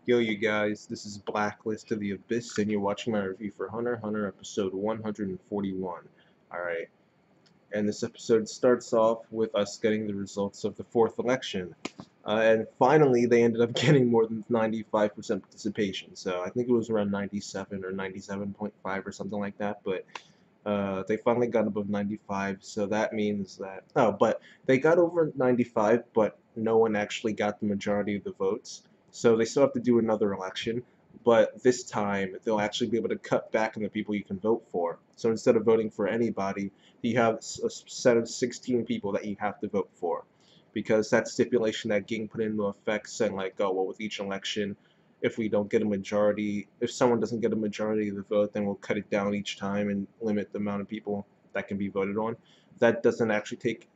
Yo, you guys, this is Blacklist to the Abyss, and you're watching my review for Hunter x Hunter episode 141. Alright, and this episode starts off with us getting the results of the fourth election. And finally, they ended up getting more than 95% participation. So I think it was around 97 or 97.5 or something like that, but they finally got above 95, so that means that. Oh, but they got over 95, but no one actually got the majority of the votes. So they still have to do another election, but this time they'll actually be able to cut back on the people you can vote for. So instead of voting for anybody, you have a set of 16 people that you have to vote for. Because that stipulation that getting put into effect saying, like, oh, well, with each election, if we don't get a majority, if someone doesn't get a majority of the vote, then we'll cut it down each time and limit the amount of people that can be voted on. That doesn't actually take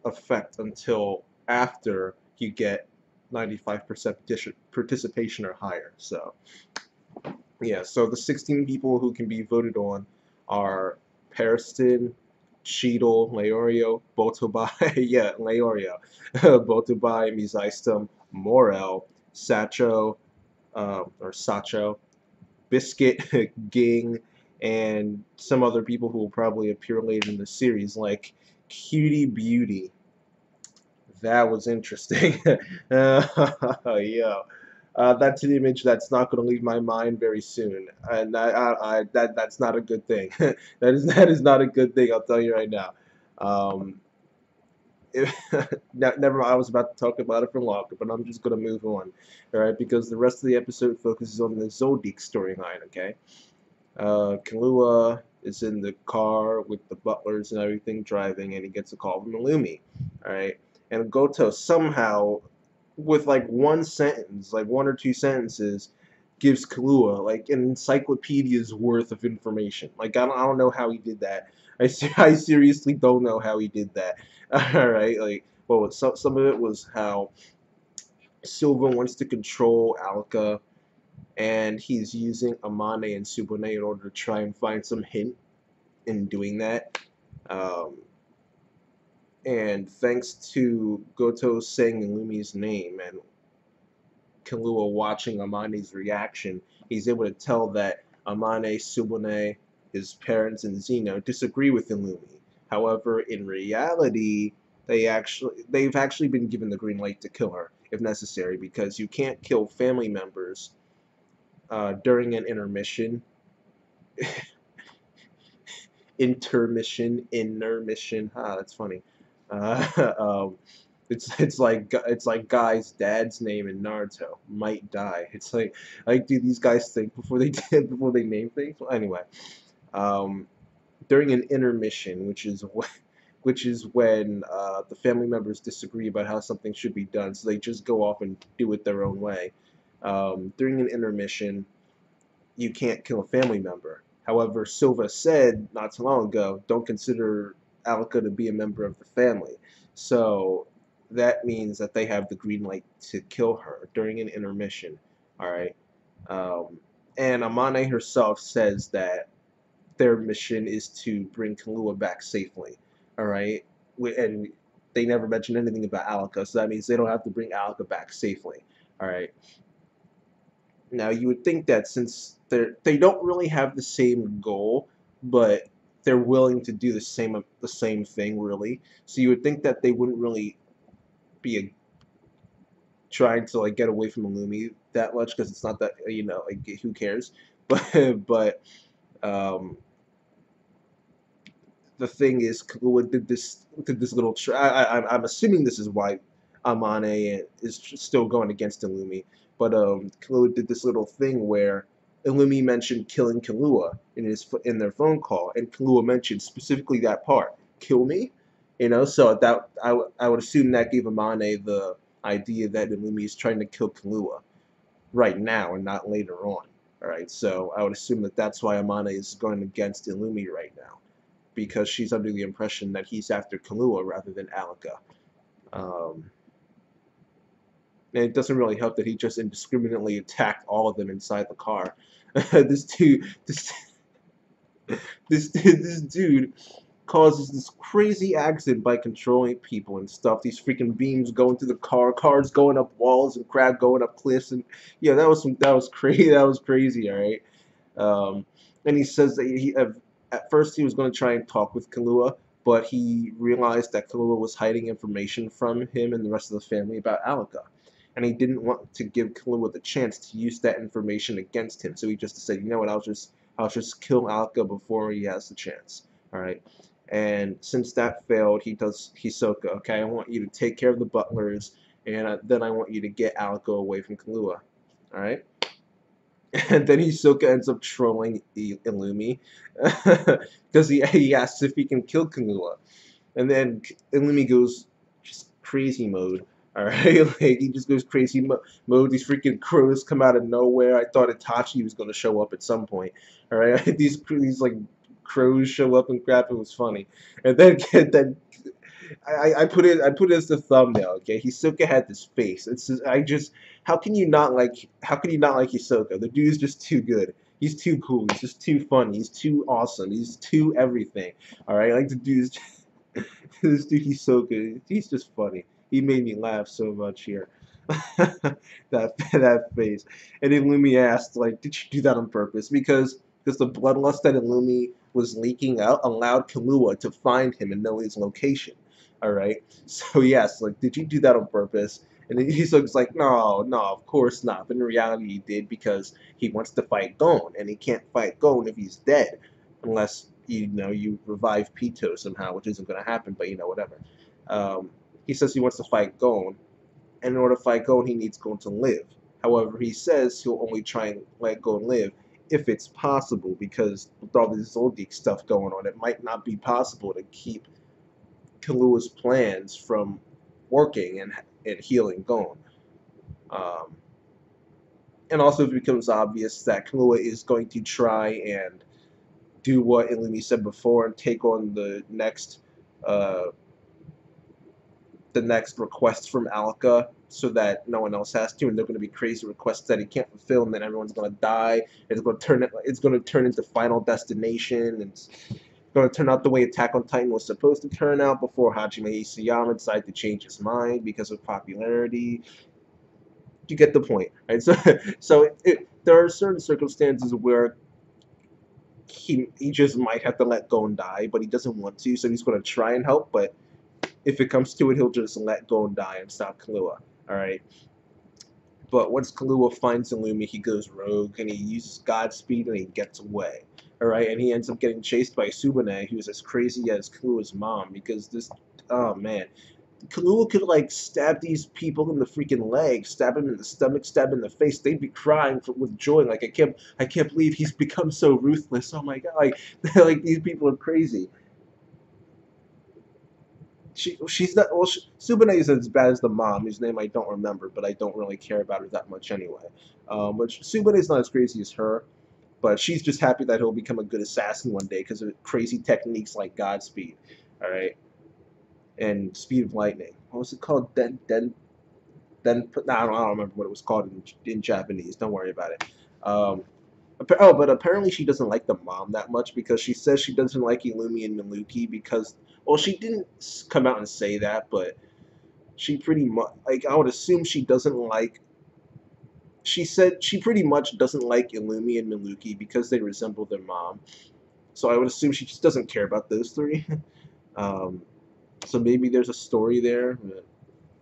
effect until after you get 95% participation or higher. So, yeah, so the 16 people who can be voted on are Periston, Cheadle, Leorio, Botobai, yeah, Leorio, Botobai, Mizaistum, Morel, Sacho, or Sacho, Biscuit, Ging, and some other people who will probably appear later in the series, like Cutie Beauty. That was interesting. Yeah. That's an image that's not going to leave my mind very soon, and that's not a good thing. That is not a good thing. I'll tell you right now. Um, Never mind. I was about to talk about it for longer, but I'm just gonna move on, all right? Because the rest of the episode focuses on the Zoldyck storyline. Okay, Kahlua is in the car with the butlers and everything driving, and he gets a call from Illumi, all right? And Goto somehow, with like one sentence, like one or two sentences, gives Kahlua like an encyclopedia's worth of information. Like I don't know how he did that. I seriously don't know how he did that. All right, like well, some of it was how Silva wants to control Alka, and he's using Amane and Subone in order to try and find some hint in doing that. Um, and thanks to Goto saying Lumi's name and Killua watching Amane's reaction, he's able to tell that Amane, Subone, his parents, and Zeno disagree with Illumi. However, in reality, they've actually been given the green light to kill her if necessary, because you can't kill family members during an intermission. Intermission. That's funny. Um, it's like Guy's dad's name in Naruto might die. It's like do these guys think before they before they name things? Well, anyway, um, during an intermission, which is when the family members disagree about how something should be done, so they just go off and do it their own way. During an intermission, you can't kill a family member. However, Silva said not too long ago, don't consider Alka to be a member of the family. So that means that they have the green light to kill her during an intermission. All right. Um, and Amane herself says that their mission is to bring Kahlua back safely. All right. And they never mention anything about Alka, so that means they don't have to bring Alka back safely. All right. Now you would think that since they don't really have the same goal, but they're willing to do the same thing really. So you would think that they wouldn't really be trying to like get away from Illumi that much because it's not that like who cares. But um, the thing is, Kahlua did this little. I'm assuming this is why Amane is still going against Illumi. But Kahlua did this little thing where Illumi mentioned killing Kahlua in their phone call, and Kahlua mentioned specifically that part, "Kill me," So that I would assume that gave Amane the idea that Illumi is trying to kill Kahlua right now and not later on. All right, so I would assume that that's why Amane is going against Illumi right now, because she's under the impression that he's after Kahlua rather than Alka. Um, and it doesn't really help that he just indiscriminately attacked all of them inside the car. this dude, this dude causes this crazy accident by controlling people and stuff. These freaking beams going through the cars going up walls, and crab going up cliffs, and yeah, that was crazy. That was crazy. All right. Um, and he says that at first he was going to try and talk with Kahlua, but he realized that Kahlua was hiding information from him and the rest of the family about Alaka. And he didn't want to give Kahlua the chance to use that information against him. So he just said, you know what, I'll just kill Alaka before he has the chance. All right. And since that failed, he does Hisoka. Okay, I want you to take care of the butlers, and then I want you to get Alaka away from Kahlua. All right. And then Hisoka ends up trolling Illumi because he asks if he can kill Kahlua. And then Illumi goes just crazy mode. Alright, like he just goes crazy mode. These freaking crows come out of nowhere. I thought Itachi was gonna show up at some point. Alright, these like crows show up and crap. It was funny. And then I put it as the thumbnail. Okay, Hisoka had this face. It's just, how can you not like Hisoka? The dude's just too good. He's too cool. He's just too funny. He's too awesome. He's too everything. All right, like the dude's this dude Hisoka. He's just funny. He made me laugh so much here. That face. And then Lumi asked, like, did you do that on purpose? Because the bloodlust that Illumi was leaking out allowed Kahlua to find him and know his location. All right. So yes, like, did you do that on purpose? And then he's like, no, no, of course not. But in reality, he did because he wants to fight Gon, and he can't fight Gon if he's dead, unless you revive Pito somehow, which isn't going to happen. But whatever. He says he wants to fight Gon, and in order to fight Gon, he needs Gon to live. However, he says he'll only try and let Gon live if it's possible, because with all this Zoldyck stuff going on, it might not be possible to keep Kahlua's plans from working and healing Gon. Um, and also it becomes obvious that Kahlua is going to try and do what Illumi said before and take on uh, the next request from Alka, so that no one else has to, and they're going to be crazy requests that he can't fulfill, and then everyone's going to die. It's going to turn into Final Destination, and it's going to turn out the way Attack on Titan was supposed to turn out before Hajime Isayama decided to change his mind because of popularity. You get the point, right? There are certain circumstances where he just might have to let Gon die, but he doesn't want to, so he's going to try and help, but if it comes to it, he'll just let Gon die and stop Kahlua. Alright? But once Kahlua finds Illumi, he goes rogue, and he uses Godspeed, and he gets away. Alright? And he ends up getting chased by Subane, who's as crazy as Kalua's mom, because oh man. Kahlua could, like, stab these people in the freaking leg, stab him in the stomach, stab him in the face. They'd be crying with joy, like, I can't believe he's become so ruthless. Oh my god, like these people are crazy. She's not, well, Subane is as bad as the mom, whose name I don't remember, but I don't really care about her that much anyway. But Subane is not as crazy as her, but she's just happy that he'll become a good assassin one day because of crazy techniques like Godspeed. All right. And Speed of Lightning. What was it called? No, I don't remember what it was called in Japanese. Don't worry about it. But apparently she doesn't like the mom that much, because she says she doesn't like Illumi and Miluki because, well, she didn't come out and say that, but she pretty much, like, I would assume she doesn't like, she said she pretty much doesn't like Illumi and Miluki because they resemble their mom. So I would assume she just doesn't care about those three. um, so maybe there's a story there.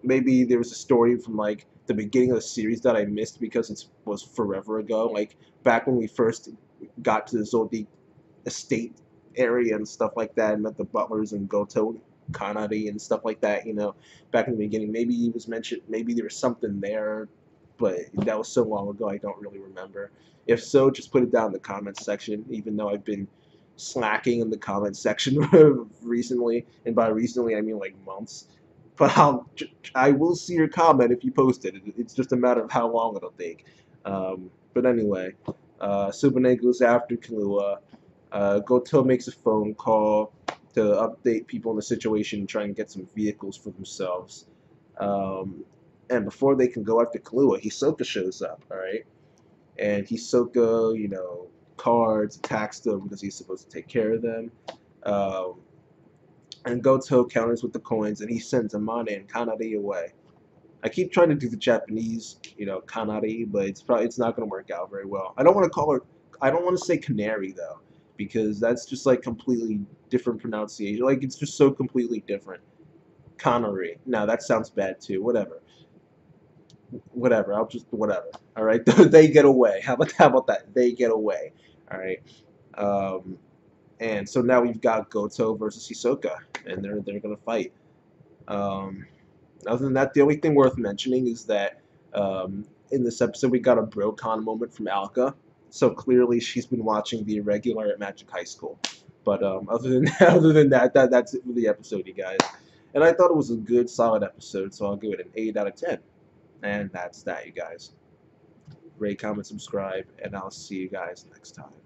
Maybe there was a story from, like, the beginning of the series that I missed because it was forever ago. Like, back when we first got to the Zoldyck estate area and stuff like that, and met the butlers and Goto Kanari and stuff like that, back in the beginning. Maybe he was mentioned, maybe there was something there, but that was so long ago I don't really remember. If so, just put it down in the comments section, even though I've been slacking in the comments section recently, and by recently I mean like months. But I will see your comment if you post it. It's just a matter of how long it'll take. But anyway, Subane goes after Kahlua. Goto makes a phone call to update people in the situation and try and get some vehicles for themselves. And before they can go after Kahlua, Hisoka shows up, alright? And Hisoka, cards, attacks them because he's supposed to take care of them. And Goto counters with the coins, and he sends Amane and Kanari away. I keep trying to do the Japanese, Kanari, but it's not going to work out very well. I don't want to say Canary though, because that's just like completely different pronunciation. Like it's just so completely different. Kanari. Now that sounds bad too. Whatever. I'll just whatever. All right. They get away. How about that? They get away. All right. Um, and so now we've got Goto versus Hisoka, and they're gonna fight. Um, Other than that, the only thing worth mentioning is that in this episode we got a BroCon moment from Alka. So clearly she's been watching The Irregular at Magic High School. But that's it for the episode, you guys. And I thought it was a good, solid episode, so I'll give it an 8 out of 10. And that's that, you guys. Rate, comment, subscribe, and I'll see you guys next time.